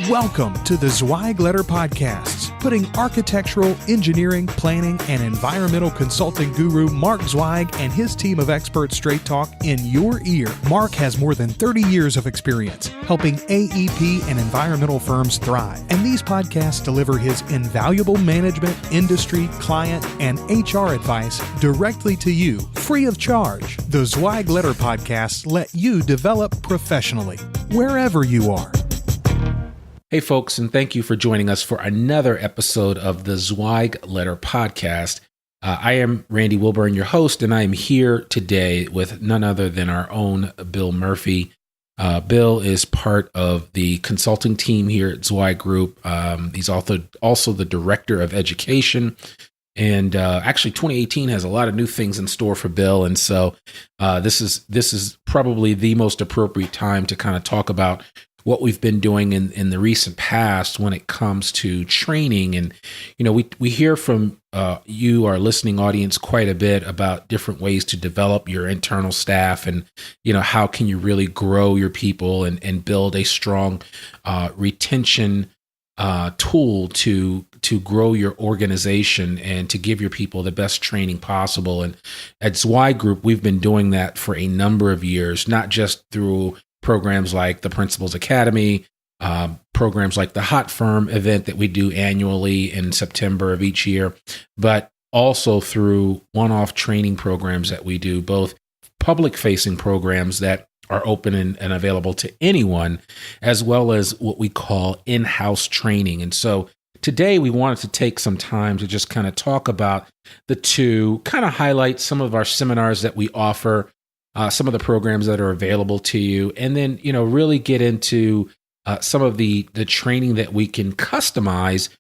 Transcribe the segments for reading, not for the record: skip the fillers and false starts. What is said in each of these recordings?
Welcome to the Zweig Letter Podcasts, putting architectural, engineering, planning, and environmental consulting guru Mark Zweig and his team of expert straight talk in your ear. Mark has more than 30 years of experience helping AEP and environmental firms thrive, and these podcasts deliver his invaluable management, industry, client, and HR advice directly to you, free of charge. The Zweig Letter Podcasts let you develop professionally, wherever you are. Hey folks, and thank you for joining us for another episode of the Zweig Letter Podcast. I am Randy Wilburn, your host, and I am here today with none other than our own Bill Murphey. Bill is part of the consulting team here at Zweig Group. He's also the Director of Education. And actually, 2018 has a lot of new things in store for Bill. And so this is probably the most appropriate time to kind of talk about what we've been doing in the recent past when it comes to training. And, you know, we hear from you, our listening audience, quite a bit about different ways to develop your internal staff and, you know, how can you really grow your people and build a strong retention tool to grow your organization and to give your people the best training possible. And at Zweig Group, we've been doing that for a number of years, not just through programs like the Principals Academy, programs like the Hot Firm event that we do annually in September of each year, but also through one-off training programs that we do, both public-facing programs that are open and available to anyone, as well as what we call in-house training. And so today we wanted to take some time to just kind of talk about the two, kind of highlight some of our seminars that we offer, some of the programs that are available to you, and then, you know, really get into some of the training that we can customize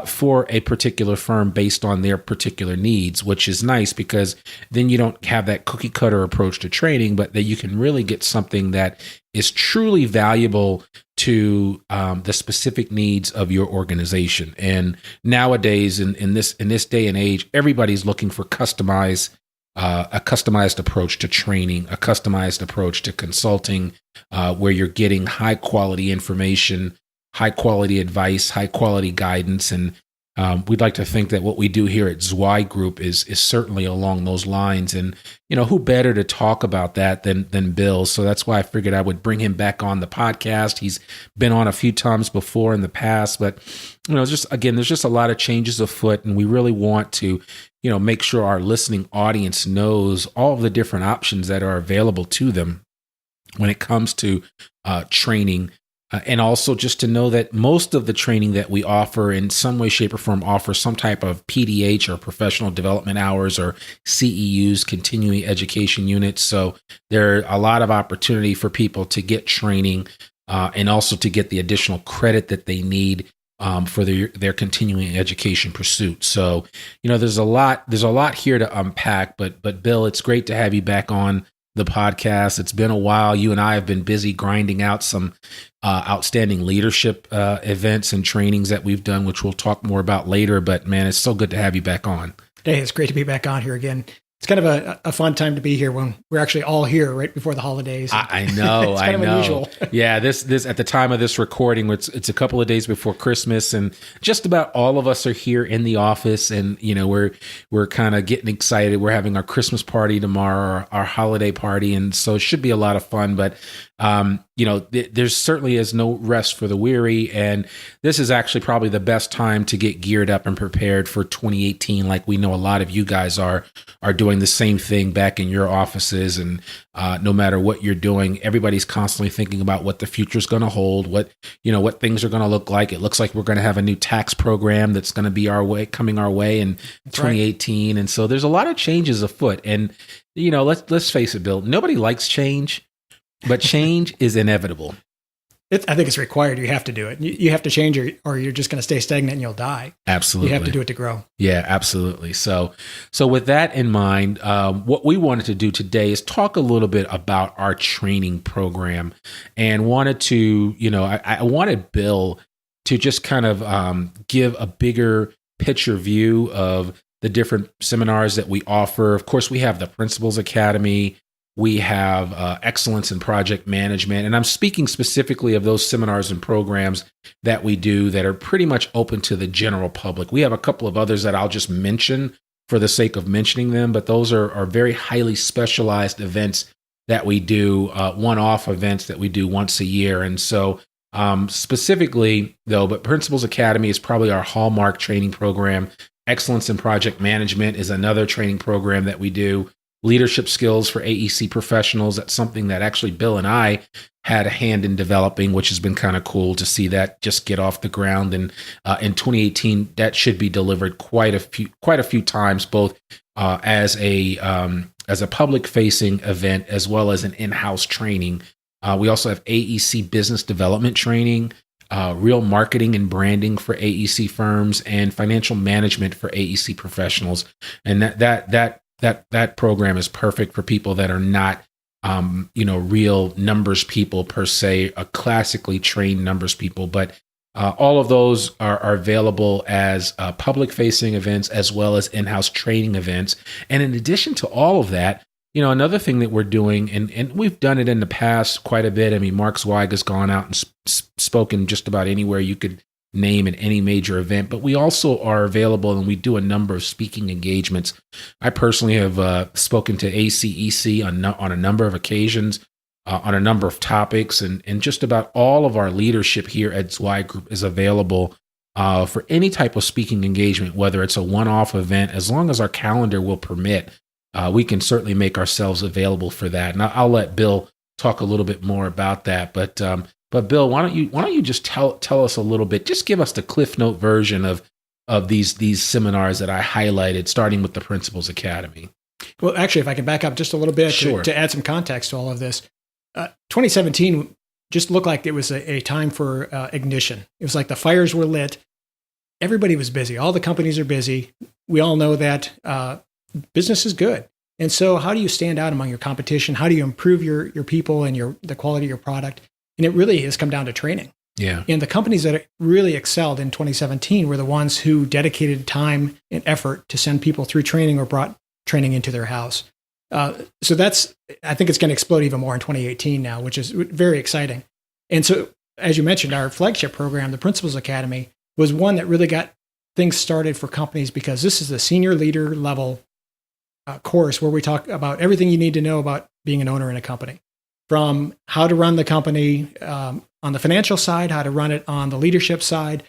for a particular firm based on their particular needs, which is nice because then you don't have that cookie cutter approach to training, but that you can really get something that is truly valuable to the specific needs of your organization. And nowadays, in this day and age, everybody's looking for a customized approach to training, a customized approach to consulting, where you're getting high quality information, high quality advice, high quality guidance. And we'd like to think that what we do here at Zweig Group is certainly along those lines. And, you know, who better to talk about that than Bill? So that's why I figured I would bring him back on the podcast. He's been on a few times before in the past, but, you know, there's just a lot of changes afoot, and we really want to, you know, make sure our listening audience knows all of the different options that are available to them when it comes to training. And also just to know that most of the training that we offer in some way, shape, or form offers some type of PDH or professional development hours or CEUs, continuing education units. So there are a lot of opportunity for people to get training and also to get the additional credit that they need for their continuing education pursuit. So, you know, there's a lot here to unpack, but Bill, it's great to have you back on the podcast. It's been a while. You and I have been busy grinding out some outstanding leadership events and trainings that we've done, which we'll talk more about later. But man, it's so good to have you back on. Hey, it's great to be back on here again. It's kind of a fun time to be here when we're actually all here right before the holidays. I know. It's kind of unusual. Yeah, this at the time of this recording, it's a couple of days before Christmas, and just about all of us are here in the office, and you know we're kind of getting excited. We're having our Christmas party tomorrow, our holiday party, and so it should be a lot of fun. But you know, there's certainly is no rest for the weary, and this is actually probably the best time to get geared up and prepared for 2018. Like we know a lot of you guys are doing the same thing back in your offices, and no matter what you're doing, everybody's constantly thinking about what the future is going to hold, what things are going to look like. It looks like we're going to have a new tax program that's going to be coming our way in 2018, right. And so there's a lot of changes afoot. And you know, let's face it, Bill. Nobody likes change. But change is inevitable. I think it's required. You have to do it. You have to change or you're just going to stay stagnant and you'll die. Absolutely. You have to do it to grow. Yeah, absolutely. So with that in mind, what we wanted to do today is talk a little bit about our training program, and wanted to, you know, I wanted Bill to just kind of give a bigger picture view of the different seminars that we offer. Of course, we have the Principals Academy. We have excellence in project management. And I'm speaking specifically of those seminars and programs that we do that are pretty much open to the general public. We have a couple of others that I'll just mention for the sake of mentioning them, but those are very highly specialized events that we do, one-off events that we do once a year. And so specifically, though, but Principals Academy is probably our hallmark training program. Excellence in Project Management is another training program that we do. Leadership skills for AEC professionals, that's something that actually Bill and I had a hand in developing, which has been kind of cool to see that just get off the ground. And in 2018, that should be delivered quite a few times, both as a public-facing event as well as an in-house training. We also have AEC business development training, real marketing and branding for AEC firms, and financial management for AEC professionals. And that program is perfect for people that are not, real numbers people per se, classically trained numbers people. But all of those are available as public-facing events as well as in-house training events. And in addition to all of that, another thing that we're doing, and we've done it in the past quite a bit. I mean, Mark Zweig has gone out and spoken just about anywhere you could name at any major event, but we also are available and we do a number of speaking engagements. I personally have spoken to ACEC on a number of occasions, on a number of topics, and just about all of our leadership here at Zweig Group is available for any type of speaking engagement, whether it's a one-off event, as long as our calendar will permit. We can certainly make ourselves available for that. And I'll let Bill talk a little bit more about that. But Bill, why don't you just tell us a little bit? Just give us the Cliff Note version of these seminars that I highlighted, starting with the Principals Academy. Well, actually, if I can back up just a little bit to add some context to all of this, 2017 just looked like it was a time for ignition. It was like the fires were lit. Everybody was busy. All the companies are busy. We all know that business is good. And so how do you stand out among your competition? How do you improve your people and the quality of your product? And it really has come down to training. Yeah. And the companies that really excelled in 2017 were the ones who dedicated time and effort to send people through training or brought training into their house. So I think it's going to explode even more in 2018 now, which is very exciting. And so, as you mentioned, our flagship program, the Principals Academy, was one that really got things started for companies because this is the senior leader level course where we talk about everything you need to know about being an owner in a company, from how to run the company on the financial side, how to run it on the leadership side,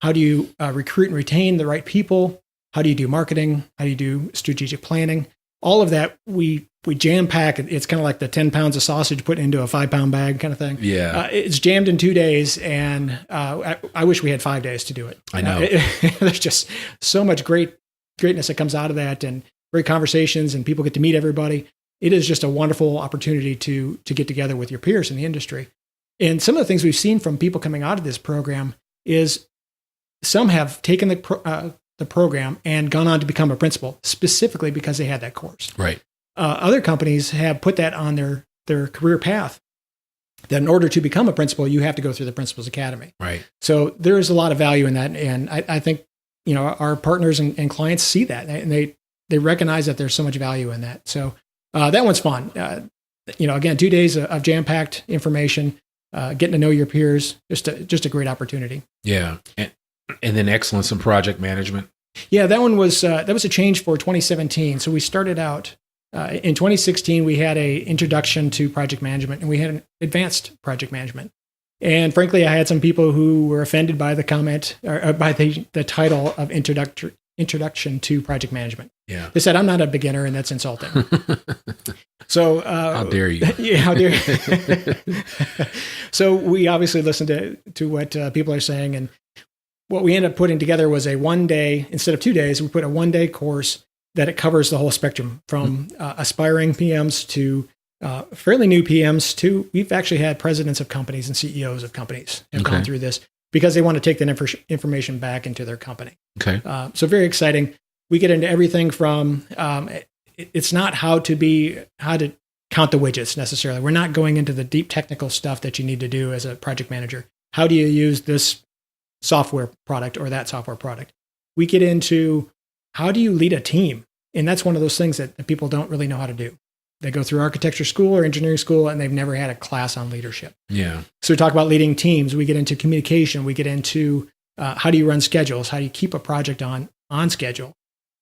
how do you recruit and retain the right people, how do you do marketing, how do you do strategic planning. All of that we jam pack. It's kind of like the 10 pounds of sausage put into a 5-pound bag kind of thing. Yeah. It's jammed in 2 days, and I wish we had 5 days to do it. I know. There's just so much greatness that comes out of that, and great conversations, and people get to meet everybody. It is just a wonderful opportunity to get together with your peers in the industry. And some of the things we've seen from people coming out of this program is some have taken the program and gone on to become a principal specifically because they had that course. Right. Other companies have put that on their career path, that in order to become a principal, you have to go through the Principals Academy. Right. So there is a lot of value in that. And I think, our partners and clients see that, and they recognize that there's so much value in that. So that one's fun. Again, 2 days of jam-packed information, getting to know your peers, just a great opportunity. Yeah. And then excellence in project management. Yeah, that one was a change for 2017. So we started out in 2016. We had a introduction to project management, and we had an advanced project management. And frankly, I had some people who were offended by the comment or by the title of introduction to project management. Yeah, they said I'm not a beginner, and that's insulting. So how dare you? Yeah, how dare you? So we obviously listened to what people are saying, and what we ended up putting together was a 1 day, instead of 2 days, we put a 1 day course that it covers the whole spectrum from aspiring PMs to fairly new PMs to, we've actually had presidents of companies and CEOs of companies have gone through this because they want to take that information back into their company. Okay. So very exciting. We get into everything from, it's not how to count the widgets necessarily. We're not going into the deep technical stuff that you need to do as a project manager. How do you use this software product or that software product? We get into how do you lead a team? And that's one of those things that people don't really know how to do. They go through architecture school or engineering school, and they've never had a class on leadership. Yeah. So we talk about leading teams. We get into communication. We get into how do you run schedules? How do you keep a project on schedule?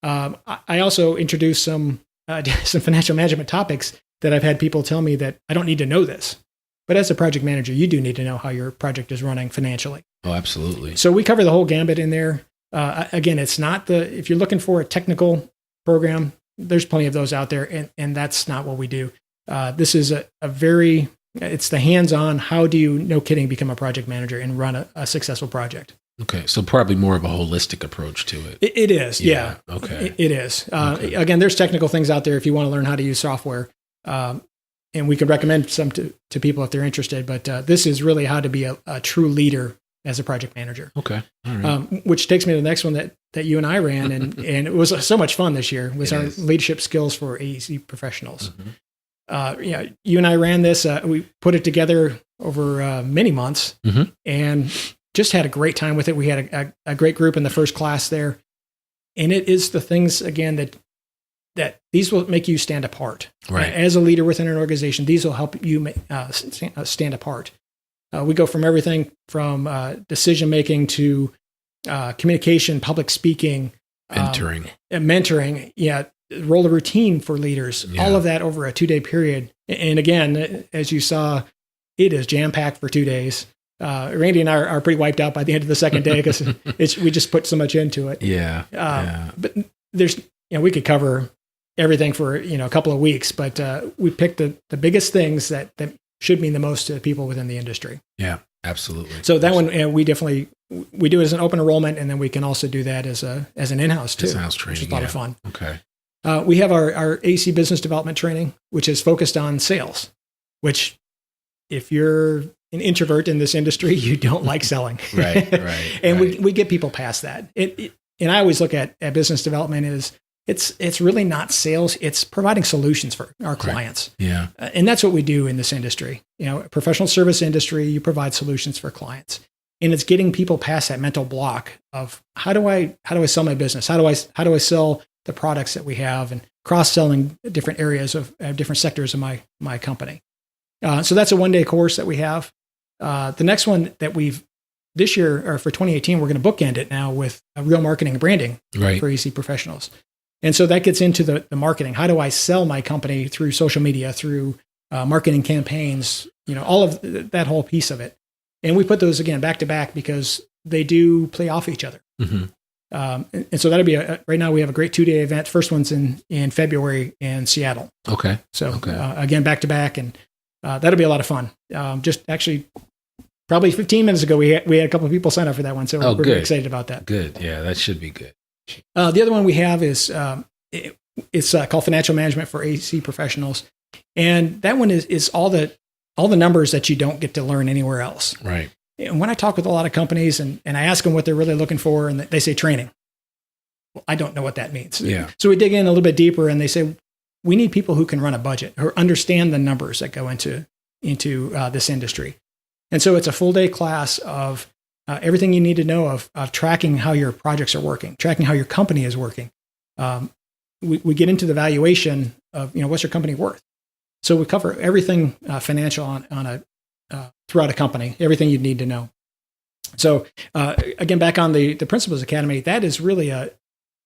I also introduce some financial management topics that I've had people tell me that I don't need to know this. But as a project manager, you do need to know how your project is running financially. Oh, absolutely. So we cover the whole gambit in there. Again, it's not if you're looking for a technical program, there's plenty of those out there, and that's not what we do. This is it's the hands-on, how do you, no kidding, become a project manager and run a successful project. Okay, so probably more of a holistic approach to it. It is, yeah. Okay. It is. Okay. Again, there's technical things out there if you want to learn how to use software. And we can recommend some to people if they're interested. But this is really how to be a true leader as a project manager. Okay. All right. Which takes me to the next one that you and I ran. And it was so much fun this year. Was our leadership skills for AEC professionals. Mm-hmm. You and I ran this. We put it together over many months and just had a great time with it. We had a great group in the first class there. And it is the things, again, that these will make you stand apart. Right. As a leader within an organization, these will help you stand apart. We go from everything from decision-making to communication, public speaking. Mentoring. Yeah. Role of routine for leaders. Yeah. All of that over a 2-day period. And again, as you saw, it is jam-packed for 2 days. Randy and I are pretty wiped out by the end of the second day because we just put so much into it. Yeah. But there's, we could cover everything for, a couple of weeks, but we picked the biggest things that should mean the most to people within the industry. Yeah, absolutely. So that one, we definitely, we do it as an open enrollment, and then we can also do that as an in-house too. In-house training, which is a lot of fun. Okay. We have our AC business development training, which is focused on sales, which if you're an introvert in this industry, you don't like selling. Right. And we get people past that. And I always look at business development as it's really not sales. It's providing solutions for our clients. Right. Yeah. And that's what we do in this industry. Professional service industry, you provide solutions for clients. And it's getting people past that mental block of how do I sell my business? How do I sell the products that we have, and cross-selling different areas of different sectors of my company. So that's a 1-day course that we have. The next one that we've this year, or for 2018, we're going to bookend it now with real marketing and branding for AC professionals. And so that gets into the marketing. How do I sell my company through social media, through marketing campaigns, all of that whole piece of it. And we put those, again, back to back because they do play off each other. Mm-hmm. And so that'll be right now we have a great 2-day event. First one's in February in Seattle. Okay. So again, back to back, and that'll be a lot of fun. Just actually probably 15 minutes ago, we had a couple of people sign up for that one. So we're very excited about that. Good. Yeah, that should be good. The other one we have is it's called Financial Management for AC Professionals. And that one is all the numbers that you don't get to learn anywhere else. Right. And when I talk with a lot of companies and I ask them what they're really looking for, and they say training. Well, I don't know what that means. Yeah. So we dig in a little bit deeper, and they say, we need people who can run a budget or understand the numbers that go into this industry. And so it's a full day class of everything you need to know of tracking how your projects are working, tracking how your company is working. We get into the valuation of, what's your company worth? So we cover everything financial on throughout a company, everything you'd need to know. So again, back on the Principals Academy, that is really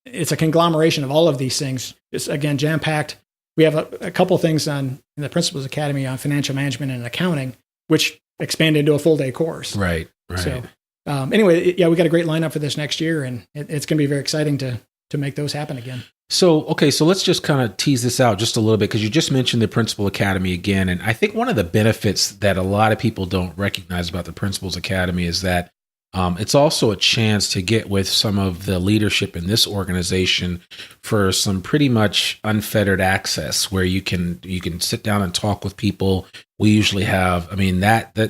it's a conglomeration of all of these things. It's, again, jam-packed. We have a couple things in the Principals Academy on financial management and accounting, which expand into a full day course. Right. So anyway, we got a great lineup for this next year, and it's going to be very exciting to make those happen again. So let's just kind of tease this out just a little bit, because you just mentioned the Principal Academy again. And I think one of the benefits that a lot of people don't recognize about the Principals Academy is that it's also a chance to get with some of the leadership in this organization for some pretty much unfettered access, where you can sit down and talk with people. We usually have, the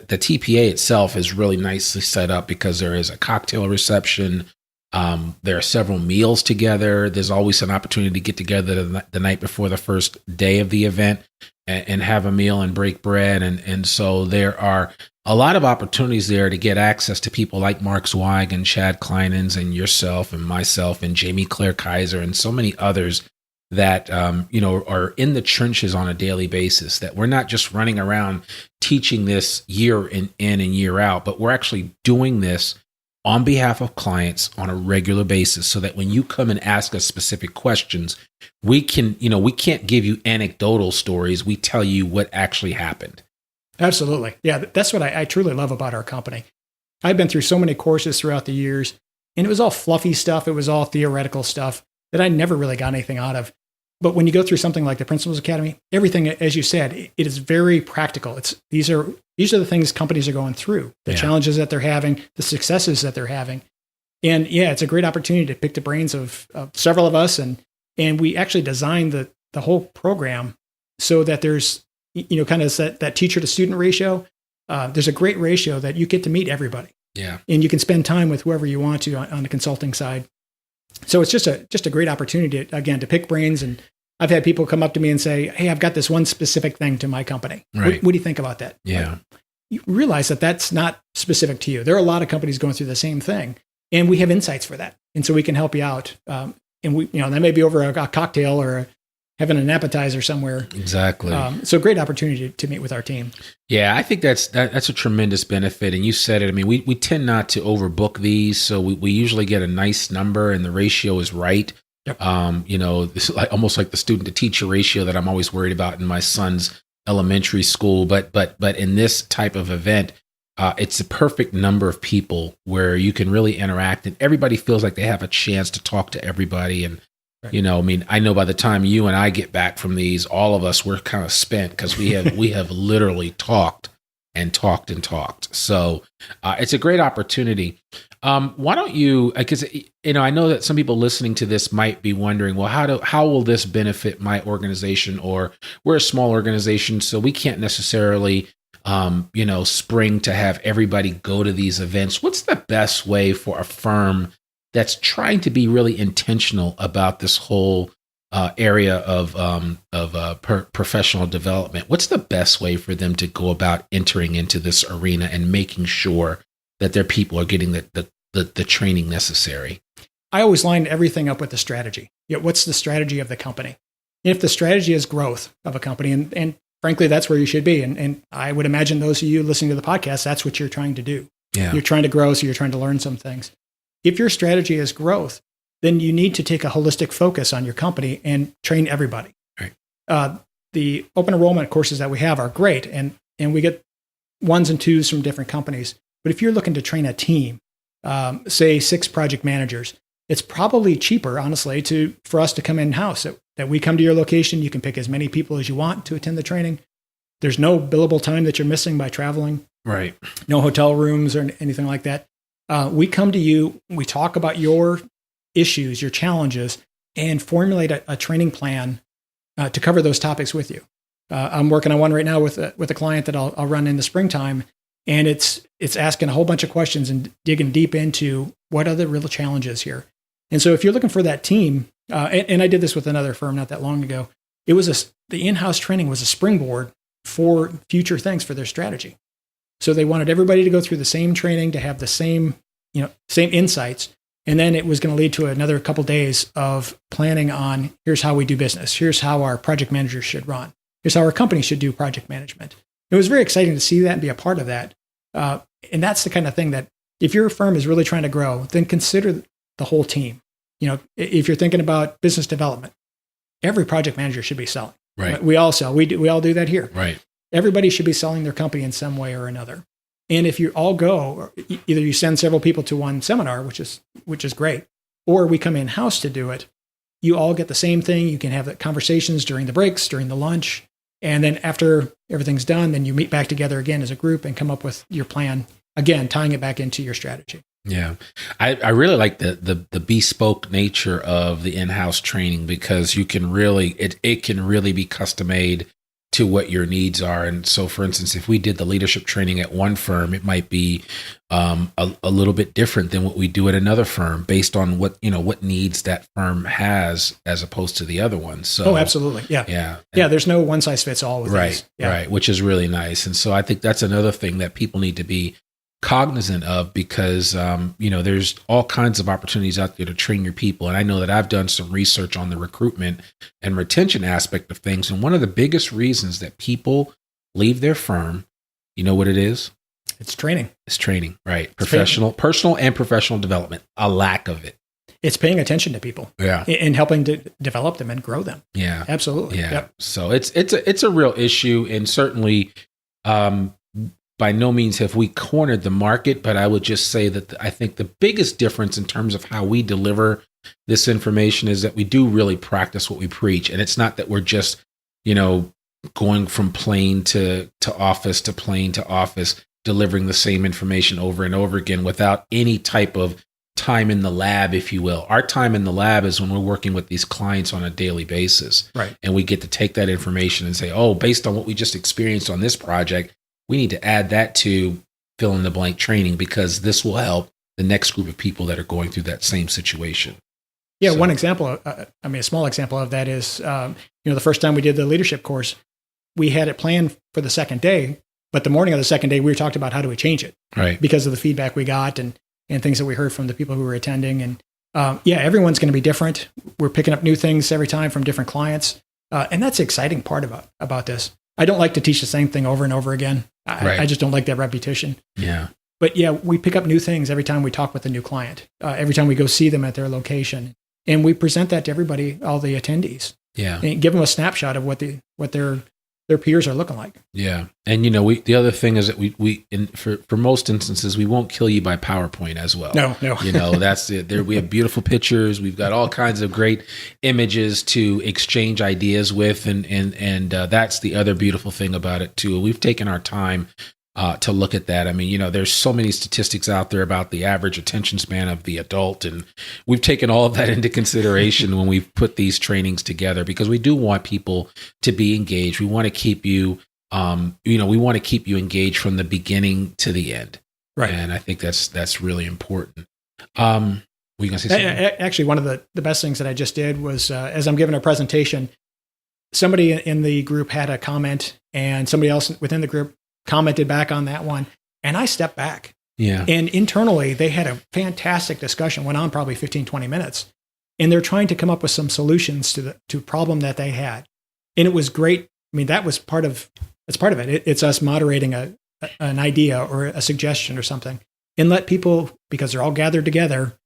TPA itself is really nicely set up because there is a cocktail reception. There are several meals together. There's always an opportunity to get together the night before the first day of the event and have a meal and break bread. And so there are a lot of opportunities there to get access to people like Mark Zweig and Chad Kleinens and yourself and myself and Jamie Claire Kaiser and so many others that, are in the trenches on a daily basis, that we're not just running around teaching this year in and year out, but we're actually doing this on behalf of clients on a regular basis, so that when you come and ask us specific questions, we can't give you anecdotal stories. We tell you what actually happened. Absolutely. Yeah, that's what I truly love about our company. I've been through so many courses throughout the years, and it was all fluffy stuff. It was all theoretical stuff that I never really got anything out of. But when you go through something like the Principals Academy, everything, as you said, it is very practical. These are the things companies are going through, the challenges that they're having, the successes that they're having. And yeah, it's a great opportunity to pick the brains of several of us. And we actually designed the whole program so that there's, kind of that teacher to student ratio. There's a great ratio that you get to meet everybody. Yeah. And you can spend time with whoever you want to on the consulting side. So it's just a great opportunity, to pick brains. And I've had people come up to me and say, hey, I've got this one specific thing to my company. Right. What do you think about that? Yeah. Like, you realize that that's not specific to you. There are a lot of companies going through the same thing, and we have insights for that. And so we can help you out. And that may be over a cocktail or having an appetizer somewhere. Exactly. So great opportunity to meet with our team. Yeah, I think that's a tremendous benefit. And you said it. I mean, we tend not to overbook these, so we usually get a nice number and the ratio is right. Yep. This is almost like the student to teacher ratio that I'm always worried about in my son's elementary school. But in this type of event, it's the perfect number of people where you can really interact, and everybody feels like they have a chance to talk to everybody. And right. I know by the time you and I get back from these, all of us, we're kind of spent because we have literally talked and talked and talked. So it's a great opportunity. Why don't you, because, I know that some people listening to this might be wondering, well, how will this benefit my organization? Or we're a small organization, so we can't necessarily, spring to have everybody go to these events. What's the best way for a firm that's trying to be really intentional about this whole area of professional development? What's the best way for them to go about entering into this arena and making sure that their people are getting the training necessary? I always line everything up with the strategy. What's the strategy of the company? If the strategy is growth of a company, and frankly, that's where you should be. And I would imagine those of you listening to the podcast, that's what you're trying to do. Yeah. You're trying to grow, so you're trying to learn some things. If your strategy is growth, then you need to take a holistic focus on your company and train everybody. Right. The open enrollment courses that we have are great, and we get 1s and 2s from different companies. But if you're looking to train a team, say 6 project managers, it's probably cheaper, honestly, for us to come in-house. That we come to your location, you can pick as many people as you want to attend the training. There's no billable time that you're missing by traveling. Right. No hotel rooms or anything like that. We come to you, we talk about your issues, your challenges, and formulate a training plan to cover those topics with you. I'm working on one right now with a client that I'll run in the springtime, and it's asking a whole bunch of questions and digging deep into what are the real challenges here. And so if you're looking for that team, and I did this with another firm not that long ago, the in-house training was a springboard for future things for their strategy. So they wanted everybody to go through the same training, to have the same insights. And then it was going to lead to another couple days of planning on, here's how we do business. Here's how our project managers should run. Here's how our company should do project management. It was very exciting to see that and be a part of that. And that's the kind of thing that if your firm is really trying to grow, then consider the whole team. If you're thinking about business development, every project manager should be selling. Right. We all sell. We all do that here. Right. Everybody should be selling their company in some way or another. And if you all go, either you send several people to one seminar, which is great, or we come in-house to do it, you all get the same thing. You can have the conversations during the breaks, during the lunch. And then after everything's done, then you meet back together again as a group and come up with your plan, again, tying it back into your strategy. Yeah. I really like the bespoke nature of the in-house training, because you can really, it can really be custom made to what your needs are. And so, for instance, if we did the leadership training at one firm, it might be a little bit different than what we do at another firm based on what needs that firm has as opposed to the other one. So, absolutely. Yeah. Yeah. Yeah. There's no one size fits all with right. these. Yeah. Right. Which is really nice. And so I think that's another thing that people need to be cognizant of, because there's all kinds of opportunities out there to train your people. And I know that I've done some research on the recruitment and retention aspect of things. And one of the biggest reasons that people leave their firm, you know what it is? It's training. It's training, right? Personal and professional development. A lack of it. It's paying attention to people. Yeah. And helping to develop them and grow them. Yeah. Absolutely. Yeah. Yep. So it's a real issue, and certainly by no means have we cornered the market, but I would just say that I think the biggest difference in terms of how we deliver this information is that we do really practice what we preach. And it's not that we're just, going from plane to office to plane to office, delivering the same information over and over again without any type of time in the lab, if you will. Our time in the lab is when we're working with these clients on a daily basis. Right. And we get to take that information and say, oh, based on what we just experienced on this project, we need to add that to fill in the blank training, because this will help the next group of people that are going through that same situation. Yeah. So, one example, a small example of that is, the first time we did the leadership course, we had it planned for the second day, but the morning of the second day, we talked about how do we change it, right? Because of the feedback we got and things that we heard from the people who were attending. And everyone's going to be different. We're picking up new things every time from different clients. And that's the exciting part about this. I don't like to teach the same thing over and over again. I just don't like that repetition. Yeah. But we pick up new things every time we talk with a new client, every time we go see them at their location. And we present that to everybody, all the attendees. Yeah. And give them a snapshot of what their peers are looking like. Yeah. And, the other thing is that for most instances, we won't kill you by PowerPoint as well. No. That's it. We have beautiful pictures. We've got all kinds of great images to exchange ideas with. And that's the other beautiful thing about it too. We've taken our time to look at that. I mean, there's so many statistics out there about the average attention span of the adult, and we've taken all of that into consideration when we've put these trainings together, because we do want people to be engaged. We want to keep you, we want to keep you engaged from the beginning to the end. Right. And I think that's really important. Were you going to say something? Actually, one of the best things that I just did was, as I'm giving a presentation, somebody in the group had a comment, and somebody else within the group commented back on that one, and I stepped back. Yeah. And internally, they had a fantastic discussion, went on probably 15, 20 minutes, and they're trying to come up with some solutions to a problem that they had. And it was great. I mean, that's part of it. It's us moderating an idea or a suggestion or something, and let people, because they're all gathered together,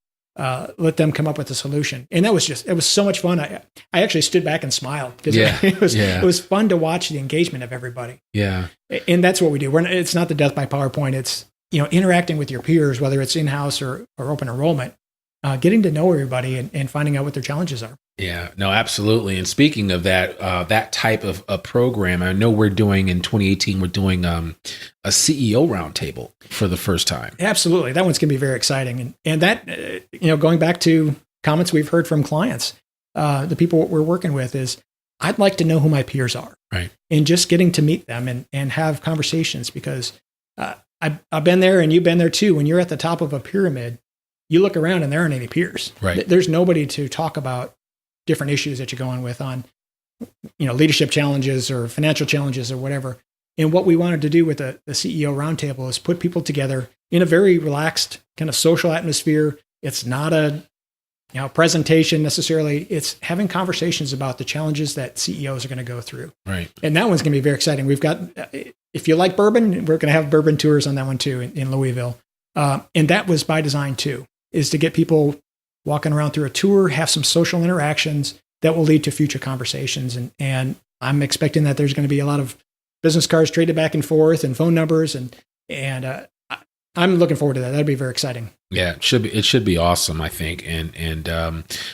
let them come up with a solution. And it was so much fun. I actually stood back and smiled, because it was fun to watch the engagement of everybody. Yeah. And that's what we do. It's not the death by PowerPoint. It's, interacting with your peers, whether it's in-house or open enrollment, getting to know everybody and finding out what their challenges are. Yeah, no, absolutely. And speaking of that, that type of a program, I know we're doing in 2018, we're doing a CEO roundtable for the first time. Absolutely. That one's going to be very exciting. And that, going back to comments we've heard from clients, the people we're working with is, I'd like to know who my peers are. Right. And just getting to meet them and have conversations, because I've been there and you've been there too. When you're at the top of a pyramid, you look around and there aren't any peers. Right. There's nobody to talk about different issues that you're going with on, leadership challenges or financial challenges or whatever. And what we wanted to do with the CEO roundtable is put people together in a very relaxed kind of social atmosphere. It's not a presentation necessarily. It's having conversations about the challenges that CEOs are going to go through. Right. And that one's going to be very exciting. We've got, if you like bourbon, we're going to have bourbon tours on that one too in Louisville. And that was by design too, is to get people walking around through a tour, have some social interactions that will lead to future conversations. And I'm expecting that there's going to be a lot of business cards traded back and forth and phone numbers. And I'm looking forward to that. That'd be very exciting. Yeah, it should be awesome, I think. And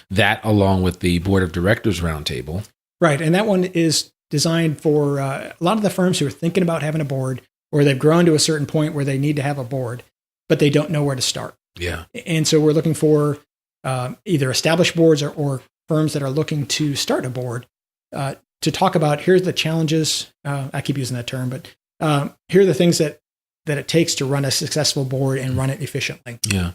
that along with the board of directors roundtable. Right. And that one is designed for a lot of the firms who are thinking about having a board, or they've grown to a certain point where they need to have a board, but they don't know where to start. Yeah. And so we're looking for either established boards or firms that are looking to start a board to talk about, here's the challenges. I keep using that term, but here are the things that it takes to run a successful board and run it efficiently. Yeah.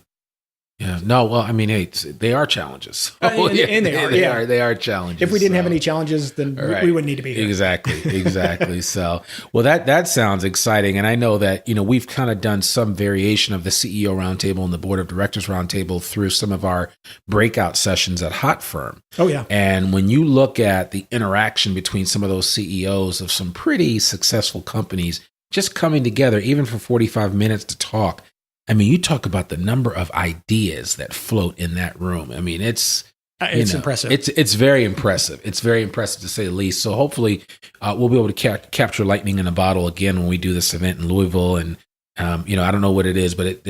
Yeah. No, well, I mean, hey, they are challenges. And They are challenges. If we didn't have any challenges, then we wouldn't need to be here. Exactly. So, well, that sounds exciting. And I know that, we've kind of done some variation of the CEO roundtable and the board of directors roundtable through some of our breakout sessions at Hot Firm. Oh, yeah. And when you look at the interaction between some of those CEOs of some pretty successful companies just coming together, even for 45 minutes to talk, I mean, you talk about the number of ideas that float in that room. I mean, it's impressive. It's very impressive. It's very impressive to say the least. So hopefully we'll be able to capture lightning in a bottle again when we do this event in Louisville. And, I don't know what it is, but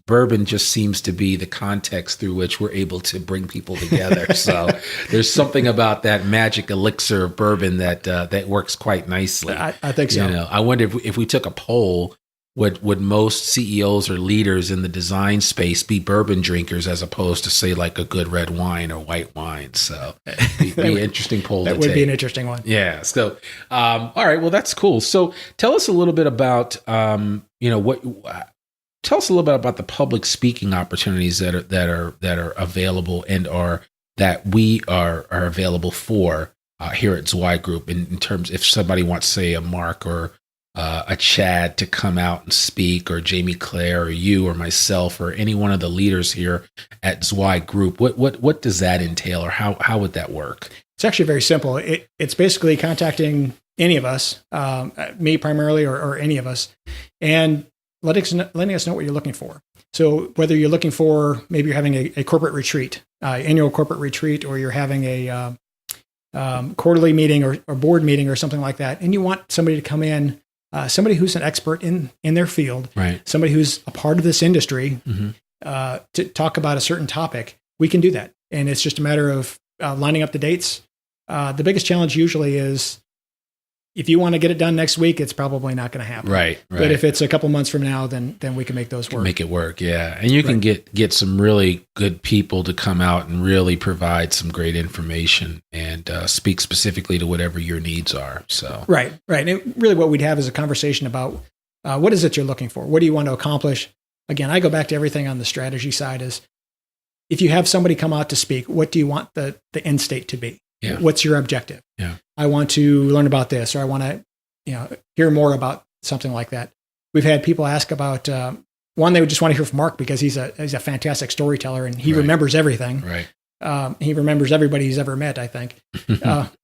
bourbon just seems to be the context through which we're able to bring people together. So there's something about that magic elixir of bourbon that works quite nicely. I think so. I wonder if we took a poll, would most CEOs or leaders in the design space be bourbon drinkers as opposed to, say, like a good red wine or white wine? So be an interesting poll to take. That would be an interesting one. Yeah. So, all right. Well, that's cool. So tell us a little bit about, tell us a little bit about the public speaking opportunities that are available and that we are available for here at Zweig Group in terms, if somebody wants, say, a Mark or a Chad to come out and speak, or Jamie Claire, or you, or myself, or any one of the leaders here at Zweig Group. What does that entail, or how would that work? It's actually very simple. It's basically contacting any of us, me primarily, or any of us, and letting us know what you're looking for. So whether you're looking for, maybe you're having a corporate retreat, annual corporate retreat, or you're having a quarterly meeting or board meeting or something like that, and you want somebody to come in, somebody who's an expert in their field, right? Somebody who's a part of this industry, to talk about a certain topic, we can do that. And it's just a matter of lining up the dates. The biggest challenge usually is, if you want to get it done next week, it's probably not going to happen. Right. But if it's a couple months from now, then we can make those work. Make it work, yeah. And you can get some really good people to come out and really provide some great information and speak specifically to whatever your needs are. So Right. And really what we'd have is a conversation about what is it you're looking for? What do you want to accomplish? Again, I go back to everything on the strategy side is, if you have somebody come out to speak, what do you want the end state to be? Yeah. What's your objective? Yeah. I want to learn about this, or I want to, hear more about something like that. We've had people ask about one. They would just want to hear from Mark because he's a fantastic storyteller and he remembers everything. Right. He remembers everybody he's ever met, I think.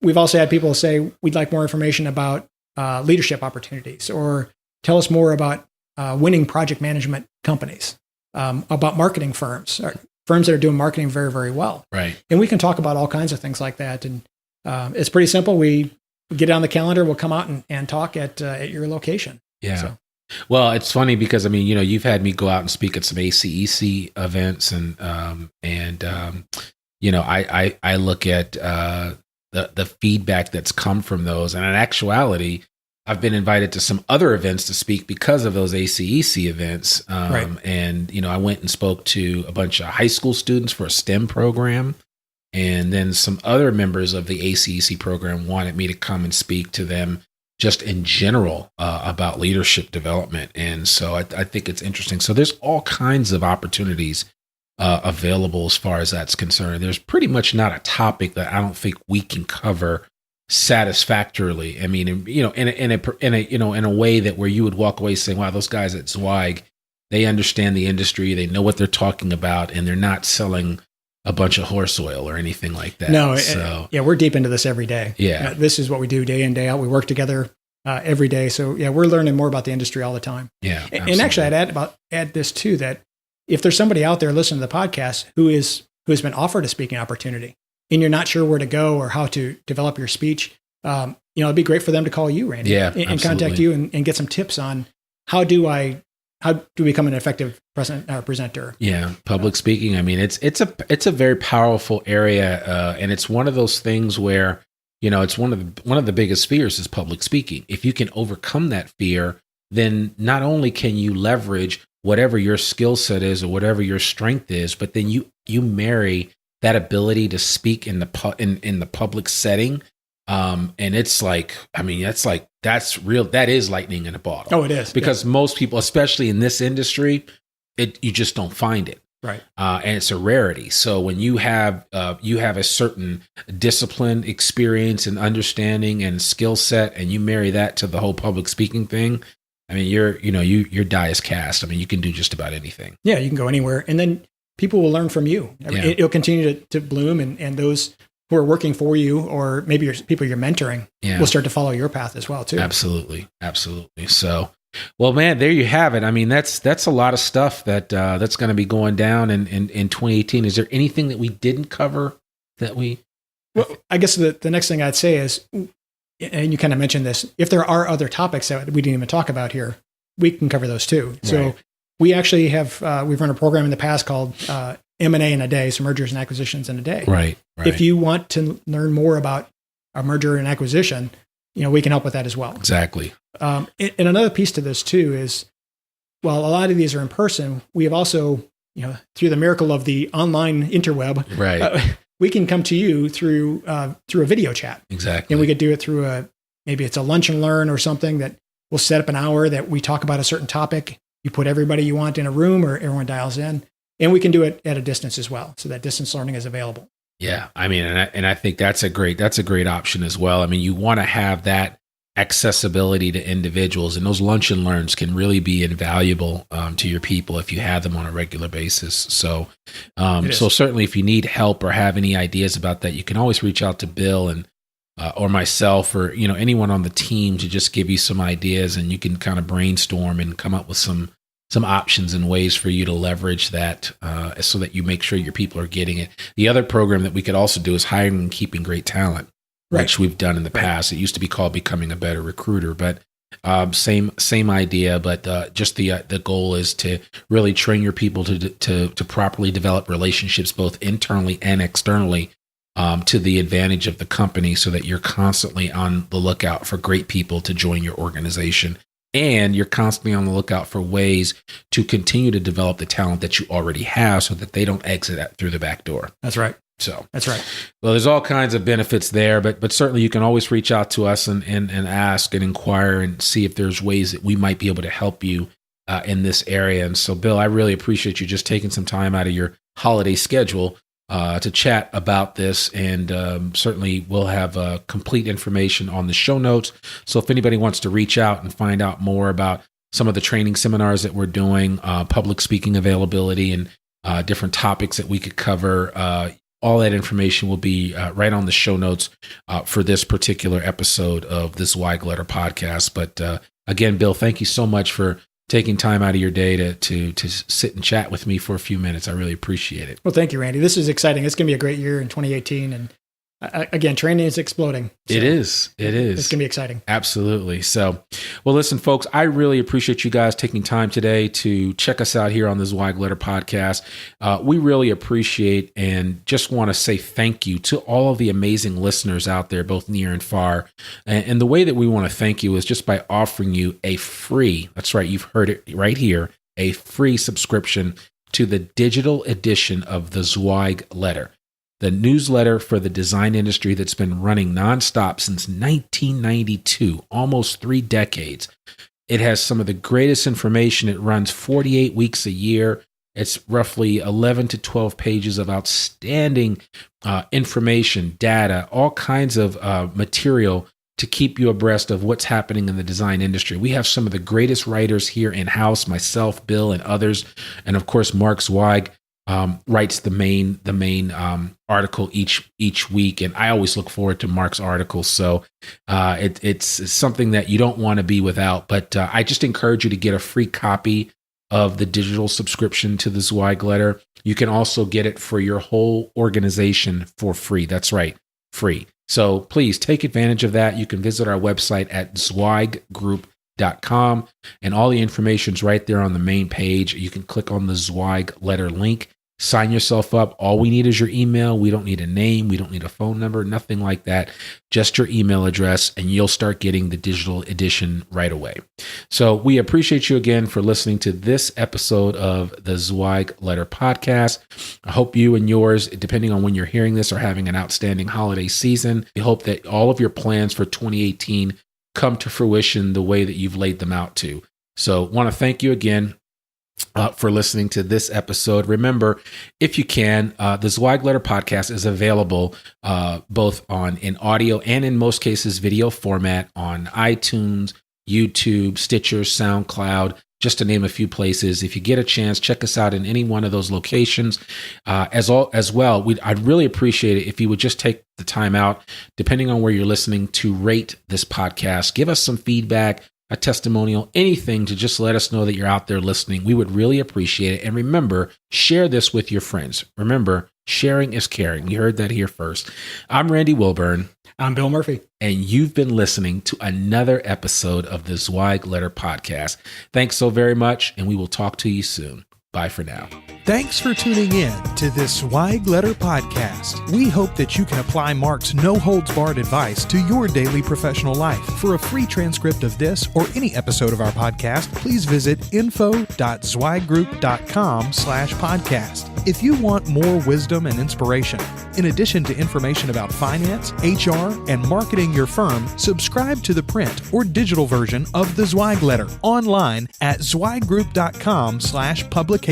We've also had people say, we'd like more information about leadership opportunities, or tell us more about winning project management companies, about marketing firms, or firms that are doing marketing very, very well. Right. And we can talk about all kinds of things like that. And it's pretty simple. We get it on the calendar. We'll come out and talk at your location. Yeah. So. Well, it's funny because, I mean, you've had me go out and speak at some ACEC events, and I look at the feedback that's come from those. And in actuality, I've been invited to some other events to speak because of those ACEC events. Right. And, I went and spoke to a bunch of high school students for a STEM program. And then some other members of the ACEC program wanted me to come and speak to them just in general about leadership development. And so I think it's interesting. So there's all kinds of opportunities available as far as that's concerned. There's pretty much not a topic that I don't think we can cover satisfactorily. I mean, in a way that where you would walk away saying, wow, those guys at Zweig, they understand the industry, they know what they're talking about, and they're not selling a bunch of horse oil or anything like that. No, so we're deep into this every day. Yeah. This is what we do day in, day out. We work together every day. So we're learning more about the industry all the time. Yeah. Absolutely. And actually I'd add this too, that if there's somebody out there listening to the podcast who has been offered a speaking opportunity and you're not sure where to go or how to develop your speech, it'd be great for them to call you, Randy, and contact you and get some tips on how do we become an effective presenter? Yeah, public speaking. I mean, it's a very powerful area, and it's one of those things where it's one of the biggest fears is public speaking. If you can overcome that fear, then not only can you leverage whatever your skill set is or whatever your strength is, but then you marry that ability to speak in the public setting. And it's like, I mean, that's real. That is lightning in a bottle. Oh, it is. Because most people, especially in this industry, you just don't find it. Right. And it's a rarity. So when you have a certain discipline, experience, and understanding and skill set, and you marry that to the whole public speaking thing, I mean, your die is cast. I mean, you can do just about anything. Yeah, you can go anywhere, and then people will learn from you. I mean, it'll continue to bloom, and those who are working for you, or maybe people you're mentoring, will start to follow your path as well too. Absolutely. So, well, man, there you have it. I mean, that's a lot of stuff that's going to be going down in 2018. Is there anything that we didn't cover that we? Well, I guess the next thing I'd say is, and you kind of mentioned this, if there are other topics that we didn't even talk about here, we can cover those too. So we actually have, we've run a program in the past called M&A in a day, so mergers and acquisitions in a day. Right. If you want to learn more about a merger and acquisition, we can help with that as well. Exactly. And another piece to this too is, while a lot of these are in person, we have also, through the miracle of the online interweb, we can come to you through a video chat. Exactly. And we could do it through maybe it's a lunch and learn or something that we'll set up an hour that we talk about a certain topic. You put everybody you want in a room, or everyone dials in, and we can do it at a distance as well. So that distance learning is available. Yeah. I mean, and I think that's a great option as well. I mean, you want to have that accessibility to individuals, and those lunch and learns can really be invaluable to your people if you have them on a regular basis. So, so certainly if you need help or have any ideas about that, you can always reach out to Bill and or myself, or anyone on the team, to just give you some ideas, and you can kind of brainstorm and come up with some options and ways for you to leverage that, so that you make sure your people are getting it. The other program that we could also do is hiring and keeping great talent. Which we've done in the past. It used to be called Becoming a Better Recruiter, but same idea. But just the goal is to really train your people to properly develop relationships, both internally and externally, to the advantage of the company, so that you're constantly on the lookout for great people to join your organization, and you're constantly on the lookout for ways to continue to develop the talent that you already have, so that they don't exit through the back door. That's right. So that's right. Well, there's all kinds of benefits there, but certainly you can always reach out to us and ask and inquire and see if there's ways that we might be able to help you in this area. And so, Bill, I really appreciate you just taking some time out of your holiday schedule to chat about this. And certainly we'll have complete information on the show notes. So if anybody wants to reach out and find out more about some of the training seminars that we're doing, public speaking availability, and different topics that we could cover, all that information will be right on the show notes for this particular episode of this Zweig Letter podcast. But again, Bill, thank you so much for taking time out of your day to sit and chat with me for a few minutes. I really appreciate it. Well, thank you, Randy. This is exciting. It's going to be a great year in 2018. And again, training is exploding. So it is. It's going to be exciting. Absolutely. So, well, listen, folks, I really appreciate you guys taking time today to check us out here on the Zweig Letter podcast. We really appreciate and just want to say thank you to all of the amazing listeners out there, both near and far. And the way that we want to thank you is just by offering you a free, that's right, you've heard it right here, a free subscription to the digital edition of the Zweig Letter, the newsletter for the design industry that's been running nonstop since 1992, almost 3 decades. It has some of the greatest information. It runs 48 weeks a year. It's roughly 11 to 12 pages of outstanding information, data, all kinds of material to keep you abreast of what's happening in the design industry. We have some of the greatest writers here in-house, myself, Bill, and others. And of course, Mark Zweig writes the main article each week, and I always look forward to Mark's articles. So it's something that you don't want to be without. But I just encourage you to get a free copy of the digital subscription to the Zweig Letter. You can also get it for your whole organization for free. That's right, free. So please take advantage of that. You can visit our website at zweiggroup.com, and all the information's right there on the main page. You can click on the Zweig Letter link. Sign yourself up. All we need is your email. We don't need a name. We don't need a phone number, nothing like that. Just your email address, and you'll start getting the digital edition right away. So we appreciate you again for listening to this episode of the Zweig Letter podcast. I hope you and yours, depending on when you're hearing this, are having an outstanding holiday season. We hope that all of your plans for 2018 come to fruition the way that you've laid them out to. So want to thank you again. for listening to this episode. Remember, if you can, the Zweig Letter podcast is available both in audio and in most cases video format on iTunes, YouTube, Stitcher, SoundCloud, just to name a few places. If you get a chance, check us out in any one of those locations. As well, I'd really appreciate it if you would just take the time out, depending on where you're listening, to rate this podcast. Give us some feedback, a testimonial, anything to just let us know that you're out there listening. We would really appreciate it. And remember, share this with your friends. Remember, sharing is caring. You heard that here first. I'm Randy Wilburn. I'm Bill Murphy. And you've been listening to another episode of the Zweig Letter Podcast. Thanks so very much, and we will talk to you soon. Bye for now. Thanks for tuning in to this Zweig Letter Podcast. We hope that you can apply Mark's no-holds-barred advice to your daily professional life. For a free transcript of this or any episode of our podcast, please visit info.zweiggroup.com/podcast. If you want more wisdom and inspiration, in addition to information about finance, HR, and marketing your firm, subscribe to the print or digital version of the Zweig Letter online at zweiggroup.com/publications.